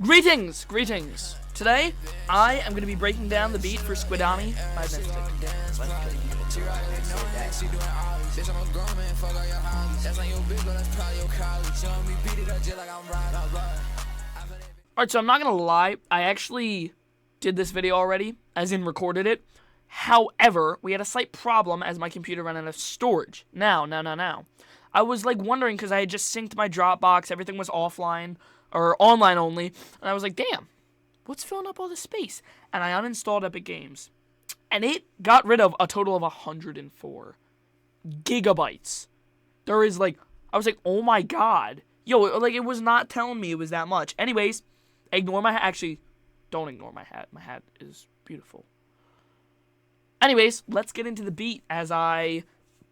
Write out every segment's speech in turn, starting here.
Greetings! Greetings! Today, I am going to be breaking down the beat for Squidamii by Mystyk. Alright, so I'm not going to lie, I actually did this video already, as in recorded it. However, we had a slight problem as my computer ran out of storage. Now. I was like wondering because I had just synced my Dropbox, everything was offline, or online only, and I was like, damn, what's filling up all this space? And I uninstalled Epic Games, and it got rid of a total of 104 gigabytes. There is like, I was like, oh my god. Yo, like, it was not telling me it was that much. Anyways, ignore my hat. Actually, don't ignore my hat. My hat is beautiful. Anyways, let's get into the beat as I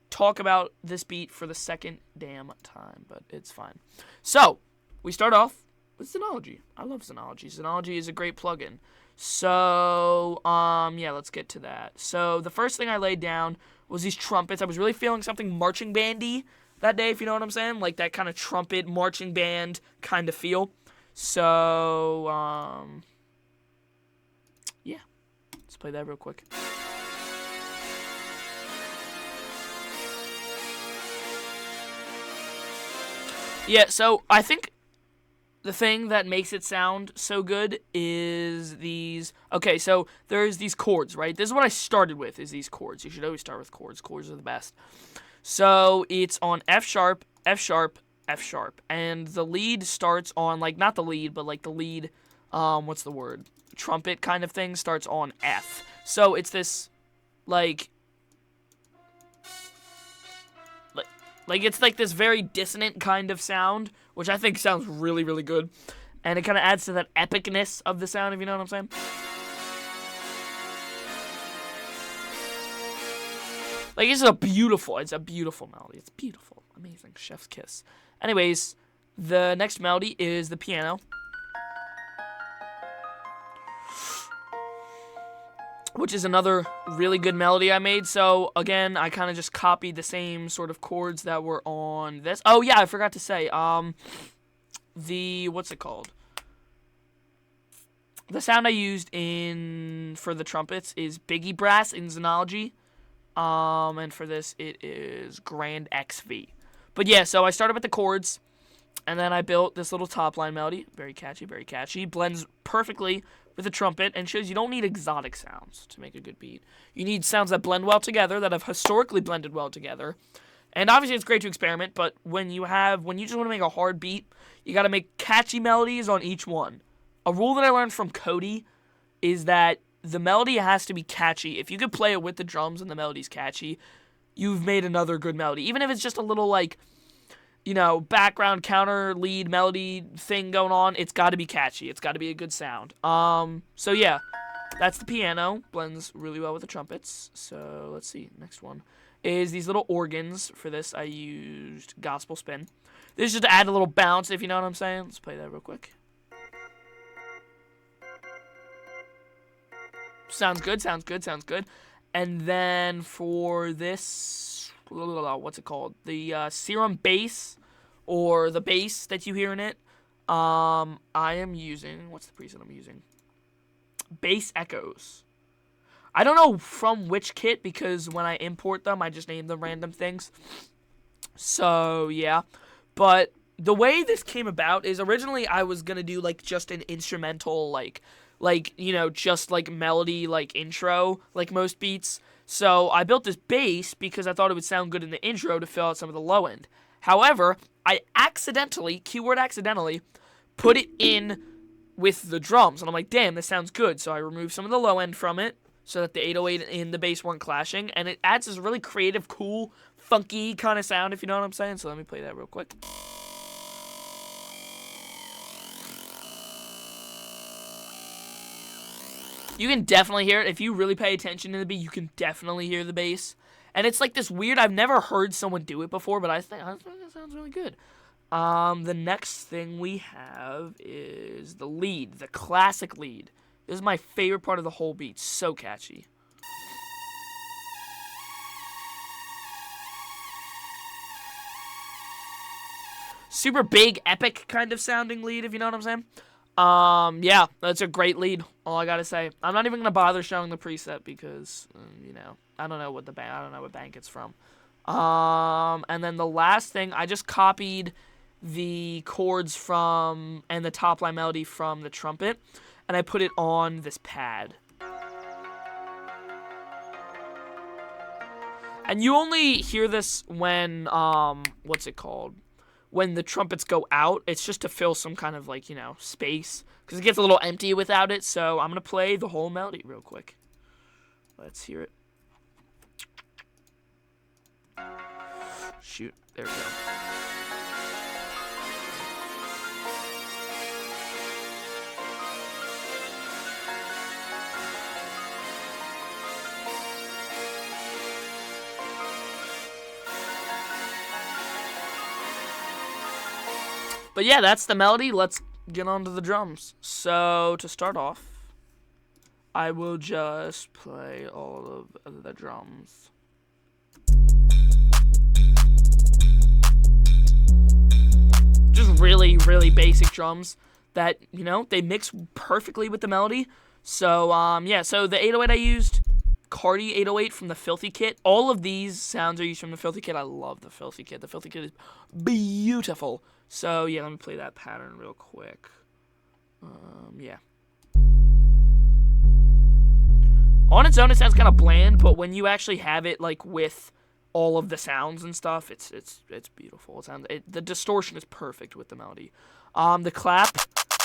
talk about this beat for the second damn time, but it's fine. So, we start off with Synology. I love Synology. Synology is a great plugin. So, yeah, let's get to that. So, the first thing I laid down was these trumpets. I was really feeling something marching bandy that day, if you know what I'm saying. Like that kind of trumpet marching band kind of feel. So, yeah. Let's play that real quick. Yeah, so I think the thing that makes it sound so good is these. Okay, so there's these chords, right? This is what I started with, is these chords. You should always start with chords. Chords are the best. So it's on F sharp, F sharp, F sharp. And the lead starts on, like, not the lead, but like the lead, what's the word? Trumpet kind of thing starts on F. So it's this, like it's like this very dissonant kind of sound, which I think sounds really, really good. And it kind of adds to that epicness of the sound, if you know what I'm saying. Like, it's a beautiful melody. It's beautiful. Amazing. Chef's kiss. Anyways, the next melody is the piano, which is another really good melody I made. So, again, I kind of just copied the same sort of chords that were on this. Oh, yeah, I forgot to say, what's it called? The sound I used for the trumpets is Biggie Brass in Synology. And for this, it is Grand XV. But yeah, so I started with the chords, and then I built this little top line melody. Very catchy, very catchy. Blends perfectly with the trumpet, and shows you don't need exotic sounds to make a good beat. You need sounds that blend well together, that have historically blended well together. And obviously it's great to experiment, but when you just want to make a hard beat, you got to make catchy melodies on each one. A rule that I learned from Cody is that the melody has to be catchy. If you could play it with the drums and the melody's catchy, you've made another good melody. Even if it's just a little, like, you know, background counter lead melody thing going on, it's got to be catchy. It's got to be a good sound. So yeah, that's the piano. Blends really well with the trumpets. So let's see. Next one is these little organs. For this, I used Gospel Spin. This is just to add a little bounce, if you know what I'm saying. Let's play that real quick. Sounds good, sounds good, sounds good. And then for this, what's it called? The serum bass, or the bass that you hear in it. I am using, what's the preset I'm using? Bass Echoes. I don't know from which kit, because when I import them, I just name them random things. So, yeah. But the way this came about is originally I was going to do, like, just an instrumental, like, you know, just, like, melody, like, intro, like most beats. So I built this bass because I thought it would sound good in the intro to fill out some of the low end. However, I accidentally, keyword accidentally, put it in with the drums. And I'm like, damn, this sounds good. So I removed some of the low end from it so that the 808 and the bass weren't clashing. And it adds this really creative, cool, funky kind of sound, if you know what I'm saying. So let me play that real quick. You can definitely hear it. If you really pay attention to the beat, you can definitely hear the bass. And it's like this weird, I've never heard someone do it before, but I think it sounds really good. The next thing we have is the lead, the classic lead. This is my favorite part of the whole beat. So catchy. Super big, epic kind of sounding lead, if you know what I'm saying. Yeah, that's a great lead. All I gotta say. I'm not even gonna bother showing the preset because, you know, I don't know what bank it's from. And then the last thing, I just copied the chords from and the top line melody from the trumpet, and I put it on this pad. And you only hear this when, what's it called? When the trumpets go out. It's just to fill some kind of, like, you know, space. Because it gets a little empty without it. So I'm going to play the whole melody real quick. Let's hear it. Shoot. There we go. But yeah, that's the melody. Let's get on to the drums. So, to start off, I will just play all of the drums. Just really, really basic drums that, you know, they mix perfectly with the melody. So, yeah, so the 808 I used, Cardi 808 from the Filthy Kit. All of these sounds are used from the Filthy Kit. I love the Filthy Kit. The Filthy Kit is beautiful. So, yeah, let me play that pattern real quick. Yeah. On its own, it sounds kind of bland, but when you actually have it, like, with all of the sounds and stuff, it's beautiful. The distortion is perfect with the melody. The clap,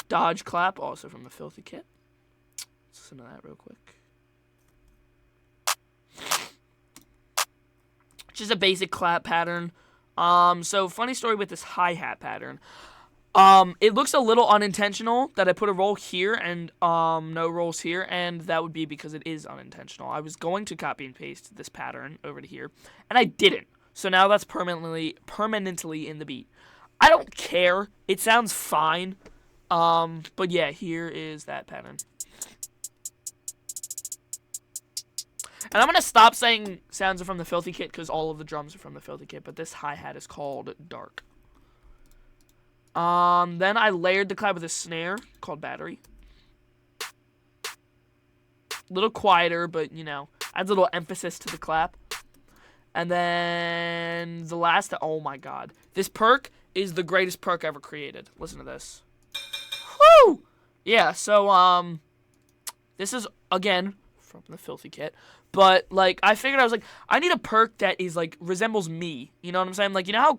Dodge clap, also from the Filthy Kit. Let's listen to that real quick. Just a basic clap pattern. So funny story with this hi-hat pattern. It looks a little unintentional that I put a roll here and no rolls here, and that would be because it is unintentional. I was going to copy and paste this pattern over to here, and I didn't. So now that's permanently in the beat. I don't care. It sounds fine. But yeah, here is that pattern. And I'm going to stop saying sounds are from the Filthy Kit because all of the drums are from the Filthy Kit, but this hi-hat is called Dark. Then I layered the clap with a snare called Battery. A little quieter, but, you know, adds a little emphasis to the clap. And then the last, oh my god. This perk is the greatest perk ever created. Listen to this. Woo! Yeah, so, this is, again, from the Filthy Kit. But, like, I figured I was like, I need a perk that is, like, resembles me. You know what I'm saying? Like, you know how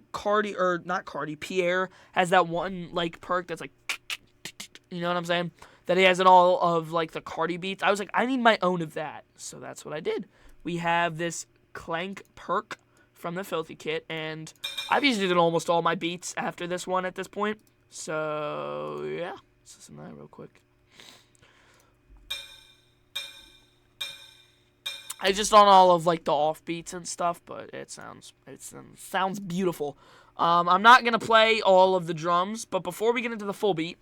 Pierre has that one, like, perk that's, like, you know what I'm saying? That he has in all of, like, the Cardi beats. I was like, I need my own of that. So that's what I did. We have this Clank perk from the Filthy Kit, and I've used it in almost all my beats after this one at this point. So, yeah. Let's listen to that real quick. I just on all of like the off beats and stuff, but it sounds beautiful. I'm not gonna play all of the drums, but before we get into the full beat,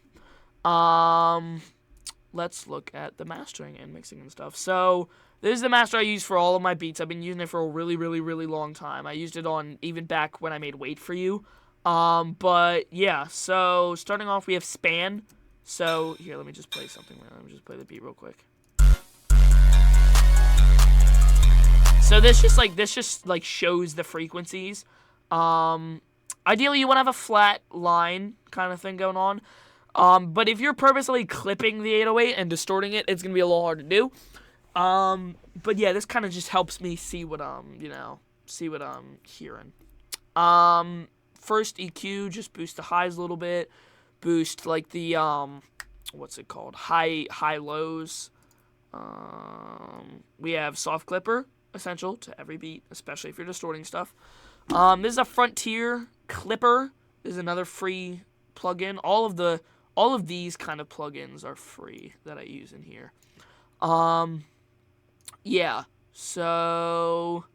let's look at the mastering and mixing and stuff. So this is the master I use for all of my beats. I've been using it for a really, really, really long time. I used it on even back when I made Wait For You. But yeah. So starting off, we have Span. So here, let me just play something. Let me just play the beat real quick. So this just shows the frequencies. Ideally you want to have a flat line kind of thing going on. But if you're purposely clipping the 808 and distorting it, it's gonna be a little hard to do. But yeah, this kind of just helps me see what I'm hearing. First EQ, just boost the highs a little bit, boost like the what's it called? High lows. We have soft clipper. Essential to every beat, especially if you're distorting stuff. This is a Frontier Clipper. This is another free plugin. All of these kind of plugins are free that I use in here. Yeah. So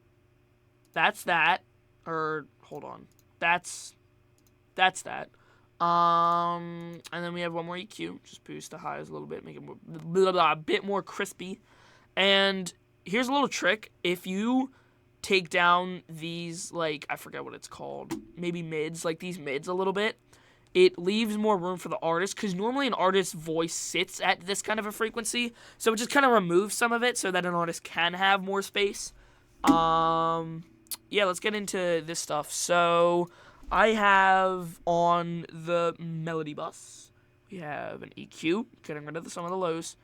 that's that. Or hold on. That's that. And then we have one more EQ. Just boost the highs a little bit, make it a bit more crispy. And here's a little trick. If you take down these, like, I forget what it's called, maybe mids, like these mids a little bit, it leaves more room for the artist, because normally an artist's voice sits at this kind of a frequency, so it just kind of removes some of it so that an artist can have more space. Yeah, let's get into this stuff. So I have on the melody bus, we have an EQ, getting rid of some of the lows.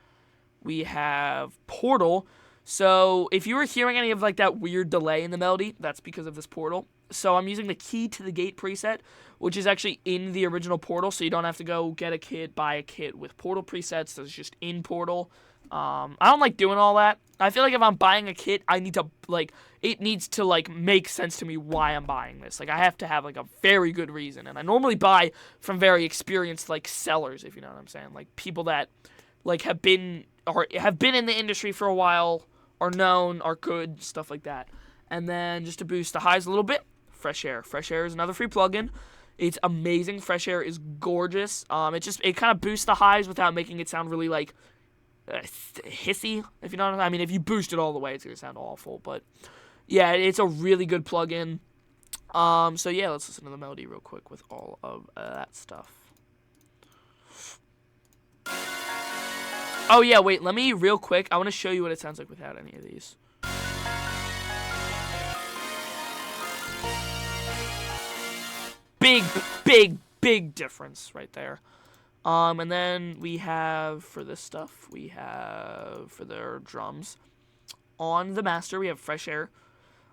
We have portal. So if you were hearing any of like that weird delay in the melody, that's because of this portal. So I'm using the key to the gate preset, which is actually in the original portal, so you don't have to go get a kit, buy a kit with portal presets. That's just in portal. I don't like doing all that. I feel like if I'm buying a kit, I need to, like, it needs to, like, make sense to me why I'm buying this. Like, I have to have, like, a very good reason. And I normally buy from very experienced, like, sellers, if you know what I'm saying. Like, people that, like, have been in the industry for a while, are known, are good, stuff like that. And then, just to boost the highs a little bit, Fresh Air. Fresh Air is another free plugin. It's amazing. Fresh Air is gorgeous. It kind of boosts the highs without making it sound really, like, hissy, if you know what I mean. If you boost it all the way, it's gonna sound awful, but yeah, it's a really good plugin. So yeah, let's listen to the melody real quick with all of that stuff. Oh yeah, wait, let me real quick, I want to show you what it sounds like without any of these. Big difference right there. And then we have, for this stuff, we have, for their drums, on the master, we have Fresh Air.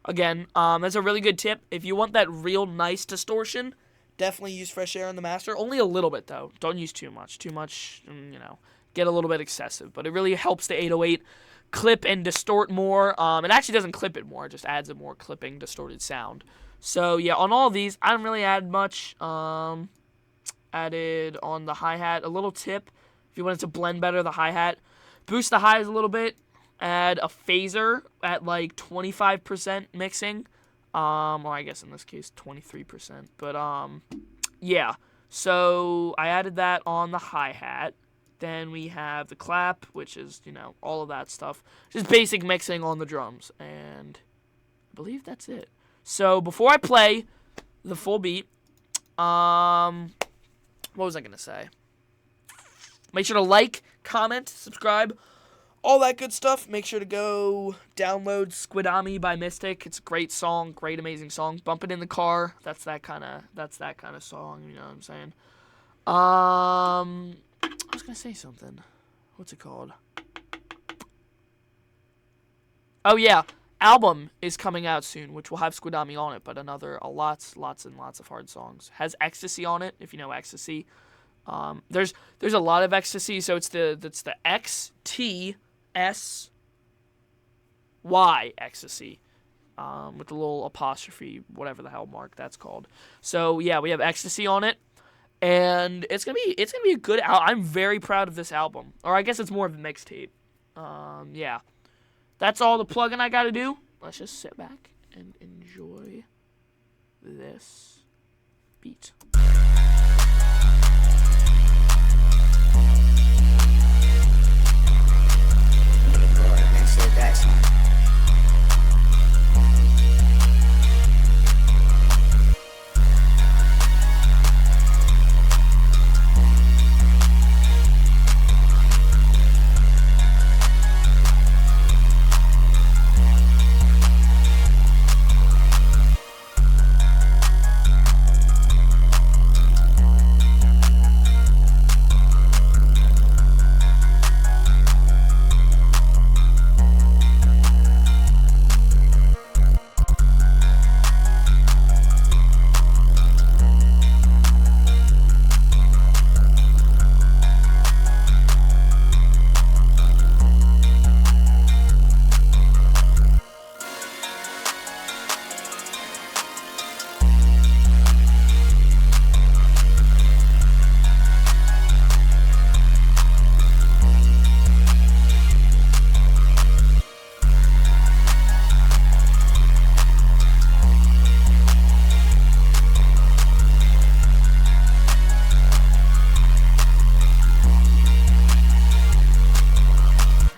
Again, that's a really good tip. If you want that real nice distortion, definitely use Fresh Air on the master. Only a little bit, though. Don't use too much. Too much, you know, get a little bit excessive. But it really helps the 808 clip and distort more. It actually doesn't clip it more. It just adds a more clipping, distorted sound. So, yeah, on all of these, I don't really add much. Added on the hi-hat a little tip if you wanted to blend better the hi-hat, boost the highs a little bit, add a phaser at like 25% mixing, or I guess in this case 23%, but yeah, so I added that on the hi-hat. Then we have the clap, which is, you know, all of that stuff, just basic mixing on the drums, and I believe that's it. So before I play the full beat, what was I going to say? Make sure to like, comment, subscribe, all that good stuff. Make sure to go download Squidamii by Mystyk. It's a great song, great, amazing song. Bump it in the car. That's that kind of song, you know what I'm saying? I was going to say something. What's it called? Oh, yeah. Album is coming out soon, which will have Squidamii on it, but lots and lots of hard songs. Has Ecstasy on it, if you know Ecstasy. There's a lot of Ecstasy, so it's the XTSY Ecstasy, with the little apostrophe, whatever the hell mark that's called. So yeah, we have Ecstasy on it, and it's gonna be a good. I'm very proud of this album, or I guess it's more of a mixtape. Yeah. That's all the plugin I gotta do. Let's just sit back and enjoy this beat.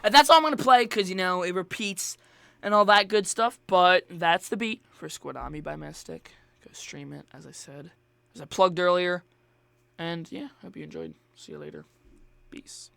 And that's all I'm going to play because, you know, it repeats and all that good stuff. But that's the beat for Squidamii by Mystyk. Go stream it, as I said. As I plugged earlier. And yeah, hope you enjoyed. See you later. Peace.